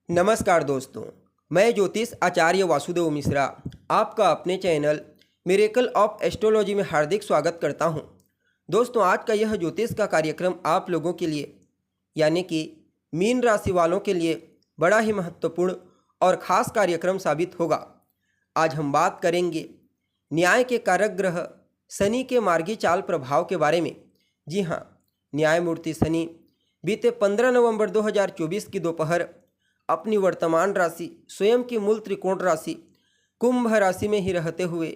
नमस्कार दोस्तों, मैं ज्योतिष आचार्य वासुदेव मिश्रा आपका अपने चैनल मिरेकल ऑफ एस्ट्रोलॉजी में हार्दिक स्वागत करता हूं। दोस्तों, आज का यह ज्योतिष का कार्यक्रम आप लोगों के लिए यानी कि मीन राशि वालों के लिए बड़ा ही महत्वपूर्ण और ख़ास कार्यक्रम साबित होगा। आज हम बात करेंगे न्याय के कारक ग्रह शनि के मार्गी चाल प्रभाव के बारे में। जी हाँ, न्यायमूर्ति शनि बीते 15 नवंबर 2024 की दोपहर अपनी वर्तमान राशि स्वयं की मूल त्रिकोण राशि कुंभ राशि में ही रहते हुए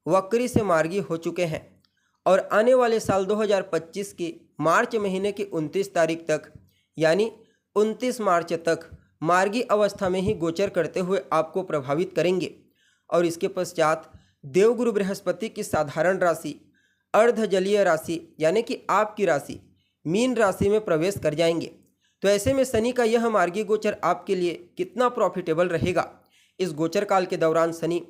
वक्री से मार्गी हो चुके हैं और आने वाले साल 2025 के मार्च महीने की 29 तारीख तक यानी 29 मार्च तक मार्गी अवस्था में ही गोचर करते हुए आपको प्रभावित करेंगे। और इसके पश्चात देवगुरु बृहस्पति की साधारण राशि अर्धजलीय राशि यानी कि आपकी राशि मीन राशि में प्रवेश कर जाएंगे। तो ऐसे में शनि का यह मार्गी गोचर आपके लिए कितना प्रॉफिटेबल रहेगा, इस गोचर काल के दौरान शनि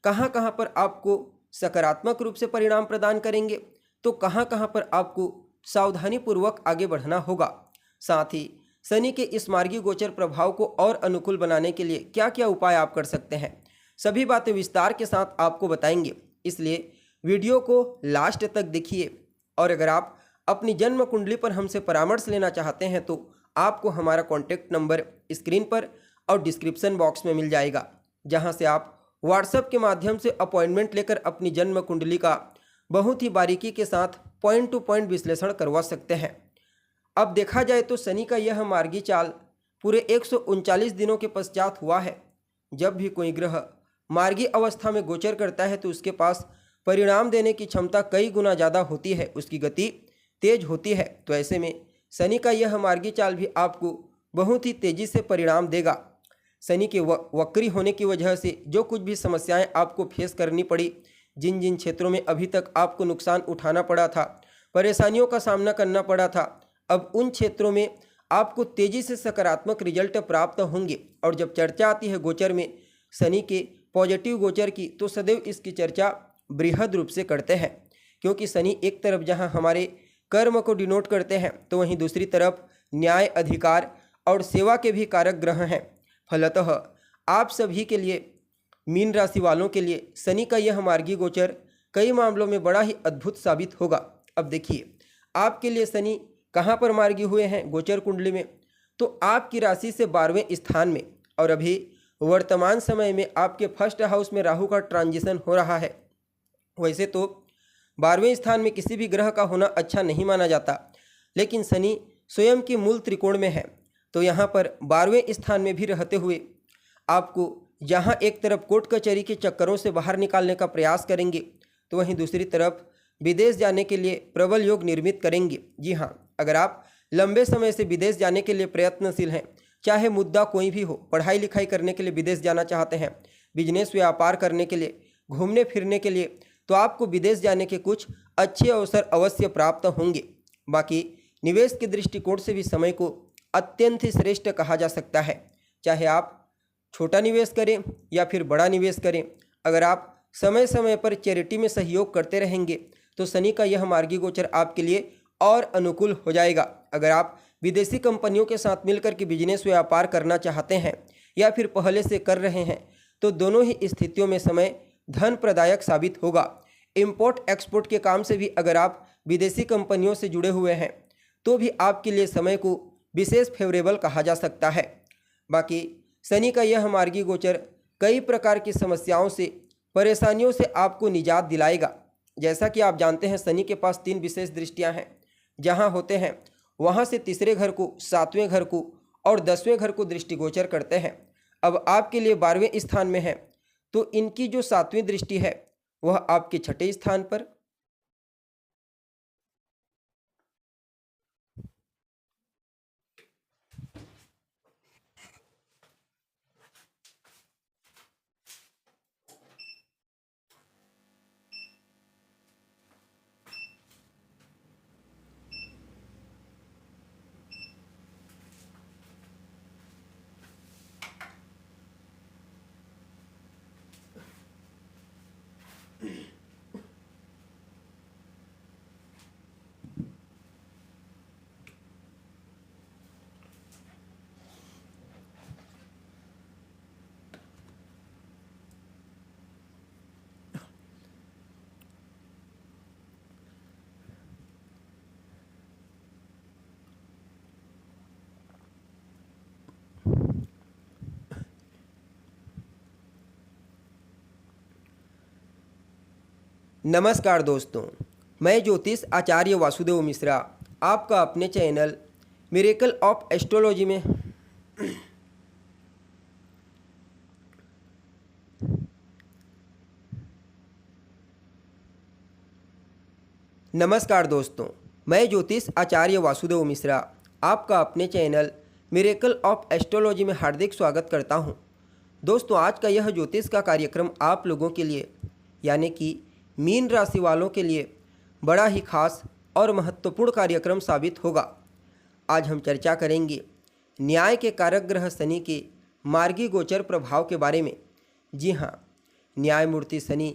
कहाँ कहाँ पर आपको सकारात्मक रूप से परिणाम प्रदान करेंगे, तो कहाँ कहाँ पर आपको सावधानी पूर्वक आगे बढ़ना होगा। साथ ही शनि के इस मार्गी गोचर प्रभाव को और अनुकूल बनाने के लिए क्या क्या उपाय आप कर सकते हैं, सभी बातें विस्तार के साथ आपको बताएंगे। इसलिए वीडियो को लास्ट तक देखिए। और अगर आप अपनी जन्म कुंडली पर हमसे परामर्श लेना चाहते हैं तो आपको हमारा कॉन्टैक्ट नंबर स्क्रीन पर और डिस्क्रिप्शन बॉक्स में मिल जाएगा, जहां से आप व्हाट्सएप के माध्यम से अपॉइंटमेंट लेकर अपनी जन्म कुंडली का बहुत ही बारीकी के साथ पॉइंट टू पॉइंट विश्लेषण करवा सकते हैं। अब देखा जाए तो शनि का यह मार्गी चाल पूरे 139 दिनों के पश्चात हुआ है। जब भी कोई ग्रह मार्गी अवस्था में गोचर करता है तो उसके पास परिणाम देने की क्षमता कई गुना ज़्यादा होती है, उसकी गति तेज होती है। तो ऐसे में शनि का यह मार्गी चाल भी आपको बहुत ही तेजी से परिणाम देगा। शनि के वक्री होने की वजह से जो कुछ भी समस्याएं आपको फेस करनी पड़ी, जिन जिन क्षेत्रों में अभी तक आपको नुकसान उठाना पड़ा था, परेशानियों का सामना करना पड़ा था, अब उन क्षेत्रों में आपको तेजी से सकारात्मक रिजल्ट प्राप्त होंगे। और जब चर्चा आती है गोचर में शनि के पॉजिटिव गोचर की, तो सदैव इसकी चर्चा बृहद रूप से करते हैं, क्योंकि शनि एक तरफ जहाँ हमारे कर्म को डिनोट करते हैं तो वहीं दूसरी तरफ न्याय, अधिकार और सेवा के भी कारक ग्रह हैं। फलतः आप सभी के लिए, मीन राशि वालों के लिए शनि का यह मार्गी गोचर कई मामलों में बड़ा ही अद्भुत साबित होगा। अब देखिए आपके लिए शनि कहाँ पर मार्गी हुए हैं गोचर कुंडली में, तो आपकी राशि से 12वें स्थान में, और अभी वर्तमान समय में आपके फर्स्ट हाउस में राहु का ट्रांजिशन हो रहा है। वैसे तो 12वें स्थान में किसी भी ग्रह का होना अच्छा नहीं माना जाता, लेकिन शनि स्वयं की मूल त्रिकोण में है, तो यहाँ पर 12वें स्थान में भी रहते हुए आपको जहाँ एक तरफ कोर्ट कचहरी के चक्करों से बाहर निकालने का प्रयास करेंगे, तो वहीं दूसरी तरफ विदेश जाने के लिए प्रबल योग निर्मित करेंगे। जी हाँ, अगर आप लंबे समय से विदेश जाने के लिए प्रयत्नशील हैं, चाहे मुद्दा कोई भी हो, पढ़ाई लिखाई करने के लिए विदेश जाना चाहते हैं, बिजनेस व्यापार करने के लिए, घूमने फिरने के लिए, तो आपको विदेश जाने के कुछ अच्छे अवसर अवश्य प्राप्त होंगे। बाकी निवेश के दृष्टिकोण से भी समय को अत्यंत ही श्रेष्ठ कहा जा सकता है। चाहे आप छोटा निवेश करें या फिर बड़ा निवेश करें, अगर आप समय समय पर चैरिटी में सहयोग करते रहेंगे तो शनि का यह मार्गी गोचर आपके लिए और अनुकूल हो जाएगा। अगर आप विदेशी कंपनियों के साथ मिलकर के बिजनेस व्यापार करना चाहते हैं या फिर पहले से कर रहे हैं, तो दोनों ही स्थितियों में समय धन प्रदायक साबित होगा। इंपोर्ट एक्सपोर्ट के काम से भी अगर आप विदेशी कंपनियों से जुड़े हुए हैं तो भी आपके लिए समय को विशेष फेवरेबल कहा जा सकता है। बाकी शनि का यह मार्गी गोचर कई प्रकार की समस्याओं से, परेशानियों से आपको निजात दिलाएगा। जैसा कि आप जानते हैं शनि के पास 3 विशेष दृष्टियां हैं, जहां होते हैं वहां से तीसरे घर को, 7वें घर को और 10वें घर को दृष्टिगोचर करते हैं। अब आपके लिए 12वें स्थान में है, तो इनकी जो 7वीं दृष्टि है वह आपके 6ठे स्थान पर, नमस्कार दोस्तों, मैं ज्योतिष आचार्य वासुदेव मिश्रा आपका अपने चैनल मिरेकल ऑफ एस्ट्रोलॉजी में नमस्कार दोस्तों, मैं ज्योतिष आचार्य वासुदेव मिश्रा आपका अपने चैनल मिरेकल ऑफ एस्ट्रोलॉजी में हार्दिक स्वागत करता हूं। दोस्तों, आज का यह ज्योतिष का कार्यक्रम आप लोगों के लिए यानी कि मीन राशि वालों के लिए बड़ा ही खास और महत्वपूर्ण कार्यक्रम साबित होगा। आज हम चर्चा करेंगे न्याय के कारक ग्रह शनि के मार्गी गोचर प्रभाव के बारे में। जी हाँ, न्यायमूर्ति शनि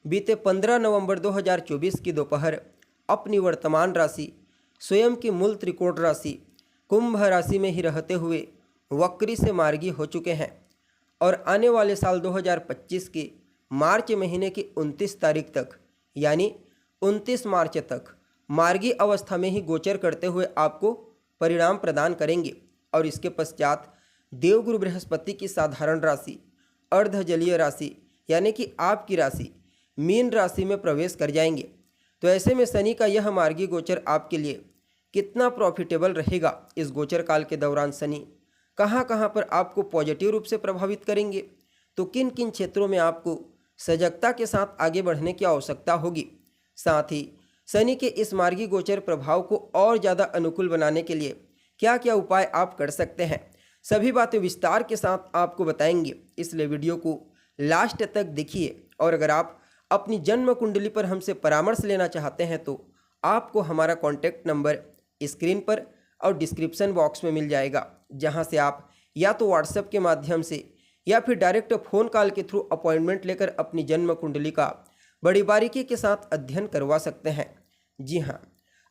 बीते 15 नवंबर 2024 की दोपहर अपनी वर्तमान राशि स्वयं की मूल त्रिकोण राशि कुंभ राशि में ही रहते हुए वक्री से मार्गी हो चुके हैं और आने वाले साल 2025 के मार्च महीने की 29 तारीख तक यानी 29 मार्च तक मार्गी अवस्था में ही गोचर करते हुए आपको परिणाम प्रदान करेंगे। और इसके पश्चात देवगुरु बृहस्पति की साधारण राशि अर्धजलीय राशि यानी कि आपकी राशि मीन राशि में प्रवेश कर जाएंगे। तो ऐसे में शनि का यह मार्गी गोचर आपके लिए कितना प्रॉफिटेबल रहेगा, इस गोचर काल के दौरान शनि कहाँ कहाँ पर आपको पॉजिटिव रूप से प्रभावित करेंगे, तो किन किन क्षेत्रों में आपको सजगता के साथ आगे बढ़ने की आवश्यकता होगी। साथ ही शनि के इस मार्गी गोचर प्रभाव को और ज़्यादा अनुकूल बनाने के लिए क्या क्या उपाय आप कर सकते हैं, सभी बातें विस्तार के साथ आपको बताएंगे। इसलिए वीडियो को लास्ट तक देखिए। और अगर आप अपनी जन्म कुंडली पर हमसे परामर्श लेना चाहते हैं तो आपको हमारा कॉन्टैक्ट नंबर स्क्रीन पर और डिस्क्रिप्शन बॉक्स में मिल जाएगा, जहां से आप या तो व्हाट्सएप के माध्यम से या फिर डायरेक्ट फ़ोन कॉल के थ्रू अपॉइंटमेंट लेकर अपनी जन्म कुंडली का बड़ी बारीकी के साथ अध्ययन करवा सकते हैं। जी हाँ,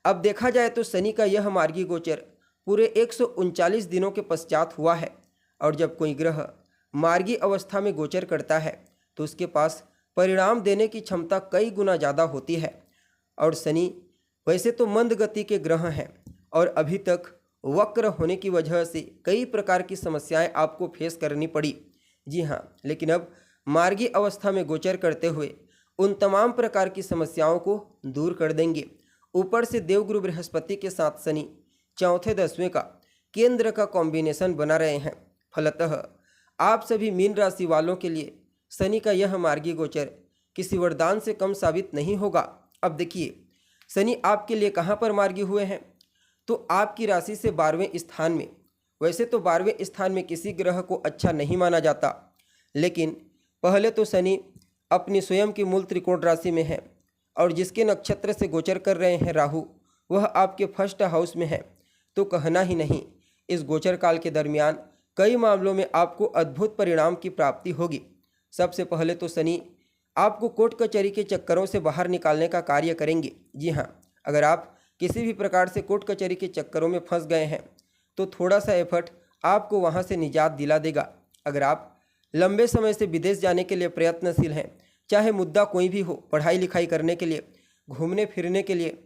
अब देखा जाए तो शनि का यह मार्गी गोचर पूरे 139 दिनों के पश्चात हुआ है। और जब कोई ग्रह मार्गी अवस्था में गोचर करता है तो उसके पास परिणाम देने की क्षमता कई गुना ज़्यादा होती है। और शनि वैसे तो मंद गति के ग्रह हैं और अभी तक वक्र होने की वजह से कई प्रकार की समस्याएं आपको फेस करनी पड़ी। जी हाँ, लेकिन अब मार्गी अवस्था में गोचर करते हुए उन तमाम प्रकार की समस्याओं को दूर कर देंगे। ऊपर से देवगुरु बृहस्पति के साथ शनि चौथे दसवें का केंद्र का कॉम्बिनेशन बना रहे हैं। फलतः आप सभी मीन राशि वालों के लिए शनि का यह मार्गी गोचर किसी वरदान से कम साबित नहीं होगा। अब देखिए, शनि आपके लिए कहाँ पर मार्गी हुए हैं, तो आपकी राशि से 12वें स्थान में। वैसे तो 12वें स्थान में किसी ग्रह को अच्छा नहीं माना जाता, लेकिन पहले तो शनि अपनी स्वयं की मूल त्रिकोण राशि में है और जिसके नक्षत्र से गोचर कर रहे हैं राहु, वह आपके फर्स्ट हाउस में है। तो कहना ही नहीं, इस गोचर काल के दरमियान कई मामलों में आपको अद्भुत परिणाम की प्राप्ति होगी। सबसे पहले तो शनि आपको कोर्ट कचहरी के चक्करों से बाहर निकालने का कार्य करेंगे। जी हाँ, अगर आप किसी भी प्रकार से कोर्ट कचहरी के चक्करों में फंस गए हैं तो थोड़ा सा एफर्ट आपको वहां से निजात दिला देगा। अगर आप लंबे समय से विदेश जाने के लिए प्रयत्नशील हैं, चाहे मुद्दा कोई भी हो, पढ़ाई लिखाई करने के लिए, घूमने फिरने के लिए,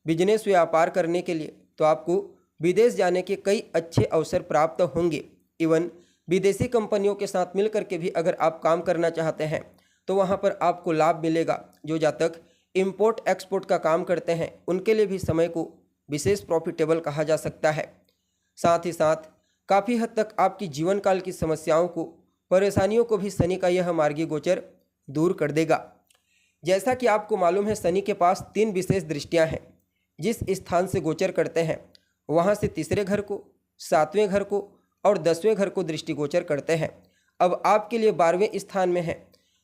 बिजनेस व्यापार करने के लिए, तो आपको विदेश जाने के कई अच्छे अवसर प्राप्त होंगे। इवन विदेशी कंपनियों के साथ मिल करके भी अगर आप काम करना चाहते हैं तो वहाँ पर आपको लाभ मिलेगा। जो जातक इम्पोर्ट एक्सपोर्ट का काम करते हैं उनके लिए भी समय को विशेष प्रॉफिटेबल कहा जा सकता है। साथ ही साथ काफ़ी हद तक आपकी जीवन काल की समस्याओं को, परेशानियों को भी शनि का यह मार्गी गोचर दूर कर देगा। जैसा कि आपको मालूम है, शनि के पास 3 विशेष दृष्टियां हैं। जिस स्थान से गोचर करते हैं वहां से तीसरे घर को, 7वें घर को और 10वें घर को दृष्टि गोचर करते हैं। अब आपके लिए 12वें स्थान में है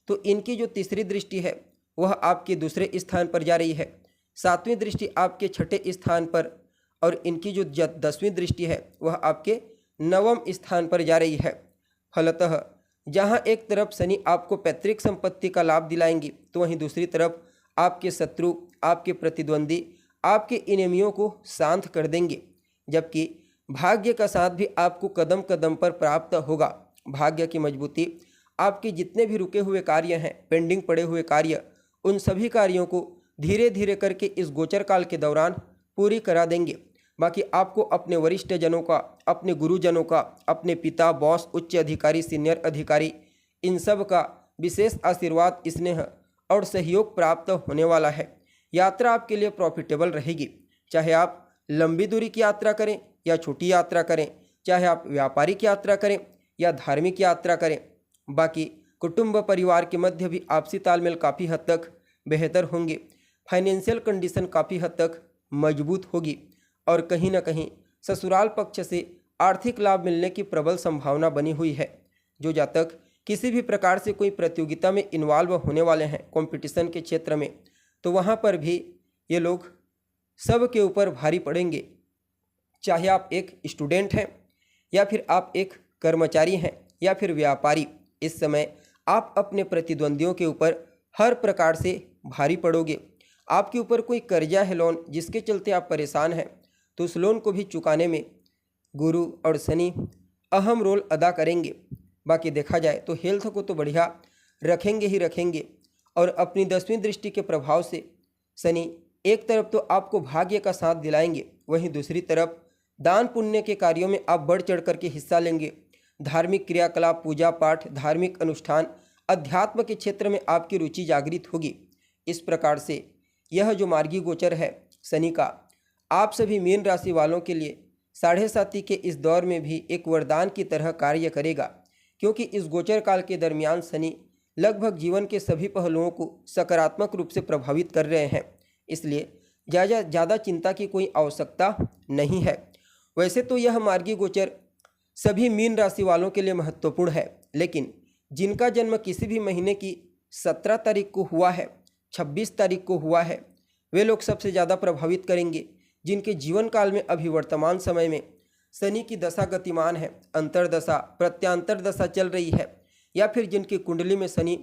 तो इनकी जो तीसरी दृष्टि है वह आपके दूसरे स्थान पर जा रही है, 7वीं दृष्टि आपके छठे स्थान पर और इनकी जो 10वीं दृष्टि है वह आपके 9वें स्थान पर जा रही है। फलतः जहां एक तरफ शनि आपको पैतृक संपत्ति का लाभ दिलाएंगी तो वहीं दूसरी तरफ आपके शत्रु, आपके प्रतिद्वंदी, आपके इनेमियों को शांत कर देंगे। जबकि भाग्य का साथ भी आपको कदम कदम पर प्राप्त होगा। भाग्य की मजबूती आपके जितने भी रुके हुए कार्य हैं, पेंडिंग पड़े हुए कार्य, उन सभी कार्यों को धीरे धीरे करके इस गोचर काल के दौरान पूरी करा देंगे। बाकी आपको अपने वरिष्ठ जनों का, अपने गुरुजनों का, अपने पिता, बॉस, उच्च अधिकारी, सीनियर अधिकारी, इन सब का विशेष आशीर्वाद, स्नेह और सहयोग प्राप्त होने वाला है। यात्रा आपके लिए प्रॉफिटेबल रहेगी, चाहे आप लंबी दूरी की यात्रा करें या छोटी यात्रा करें, चाहे आप व्यापारिक यात्रा करें या धार्मिक यात्रा करें। बाकी कुटुंब परिवार के मध्य भी आपसी तालमेल काफ़ी हद तक बेहतर होंगे। फाइनेंशियल कंडीशन काफ़ी हद तक मजबूत होगी और कहीं ना कहीं ससुराल पक्ष से आर्थिक लाभ मिलने की प्रबल संभावना बनी हुई है। जो जातक किसी भी प्रकार से कोई प्रतियोगिता में इन्वॉल्व होने वाले हैं कंपटीशन के क्षेत्र में, तो वहाँ पर भी ये लोग सब के ऊपर भारी पड़ेंगे। चाहे आप एक स्टूडेंट हैं या फिर आप एक कर्मचारी हैं या फिर व्यापारी, इस समय आप अपने प्रतिद्वंदियों के ऊपर हर प्रकार से भारी पड़ोगे। आपके ऊपर कोई कर्जा है, लोन, जिसके चलते आप परेशान हैं, तो उस लोन को भी चुकाने में गुरु और शनि अहम रोल अदा करेंगे। बाकी देखा जाए तो हेल्थ को तो बढ़िया रखेंगे ही रखेंगे और अपनी 10वीं दृष्टि के प्रभाव से शनि एक तरफ तो आपको भाग्य का साथ दिलाएंगे, वहीं दूसरी तरफ दान पुण्य के कार्यों में आप बढ़ चढ़ करके हिस्सा लेंगे। धार्मिक क्रियाकलाप, पूजा पाठ, धार्मिक अनुष्ठान, अध्यात्म के क्षेत्र में आपकी रुचि जागृत होगी। इस प्रकार से यह जो मार्गी गोचर है शनि का, आप सभी मीन राशि वालों के लिए 7.5 के इस दौर में भी एक वरदान की तरह कार्य करेगा, क्योंकि इस गोचर काल के दरमियान शनि लगभग जीवन के सभी पहलुओं को सकारात्मक रूप से प्रभावित कर रहे हैं। इसलिए ज़्यादा चिंता की कोई आवश्यकता नहीं है। वैसे तो यह मार्गी गोचर सभी मीन राशि वालों के लिए महत्वपूर्ण है, लेकिन जिनका जन्म किसी भी महीने की 17 तारीख को हुआ है, 26 तारीख को हुआ है, वे लोग सबसे ज़्यादा प्रभावित करेंगे। जिनके जीवन काल में अभी वर्तमान समय में शनि की दशा गतिमान है, अंतरदशा, प्रत्यांतर दशा चल रही है, या फिर जिनकी कुंडली में शनि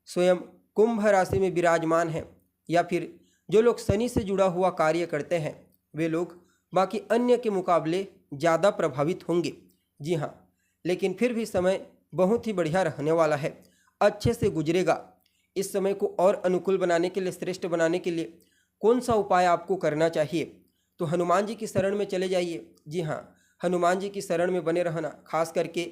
स्वयं कुंभ राशि में विराजमान है, या फिर जो लोग शनि से जुड़ा हुआ कार्य करते हैं, वे लोग बाकी अन्य के मुकाबले ज़्यादा प्रभावित होंगे। जी हाँ, लेकिन फिर भी समय बहुत ही बढ़िया रहने वाला है, अच्छे से गुजरेगा। इस समय को और अनुकूल बनाने के लिए, श्रेष्ठ बनाने के लिए कौन सा उपाय आपको करना चाहिए? तो हनुमान जी की शरण में चले जाइए। जी हाँ, हनुमान जी की शरण में बने रहना। खास करके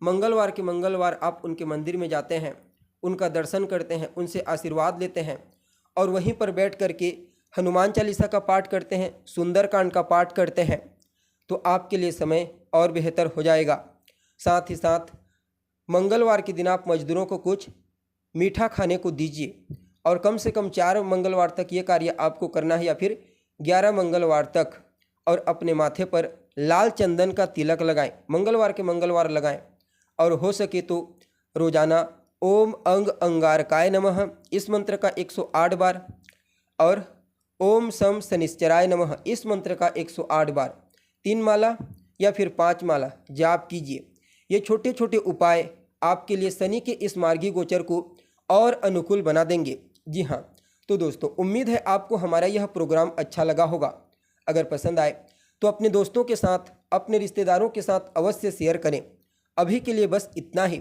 मंगलवार के मंगलवार आप उनके मंदिर में जाते हैं, उनका दर्शन करते हैं, उनसे आशीर्वाद लेते हैं और वहीं पर बैठ करके हनुमान चालीसा का पाठ करते हैं, सुंदरकांड का पाठ करते हैं, तो आपके लिए समय और बेहतर हो जाएगा। साथ ही साथ मंगलवार के दिन आप मजदूरों को कुछ मीठा खाने को दीजिए और कम से कम 4 मंगलवार तक ये कार्य आपको करना है, या फिर 11 मंगलवार तक, और अपने माथे पर लाल चंदन का तिलक लगाएं, मंगलवार के मंगलवार लगाएं। और हो सके तो रोजाना ओम अंग अंगारकाय नमः इस मंत्र का 108 बार और ओम सम शनिश्चराय नमः इस मंत्र का 108 बार 3 माला या फिर 5 माला जाप कीजिए। ये छोटे छोटे उपाय आपके लिए शनि के इस मार्गी गोचर को और अनुकूल बना देंगे। जी हाँ, तो दोस्तों उम्मीद है आपको हमारा यह प्रोग्राम अच्छा लगा होगा। अगर पसंद आए तो अपने दोस्तों के साथ, अपने रिश्तेदारों के साथ अवश्य शेयर करें। अभी के लिए बस इतना ही।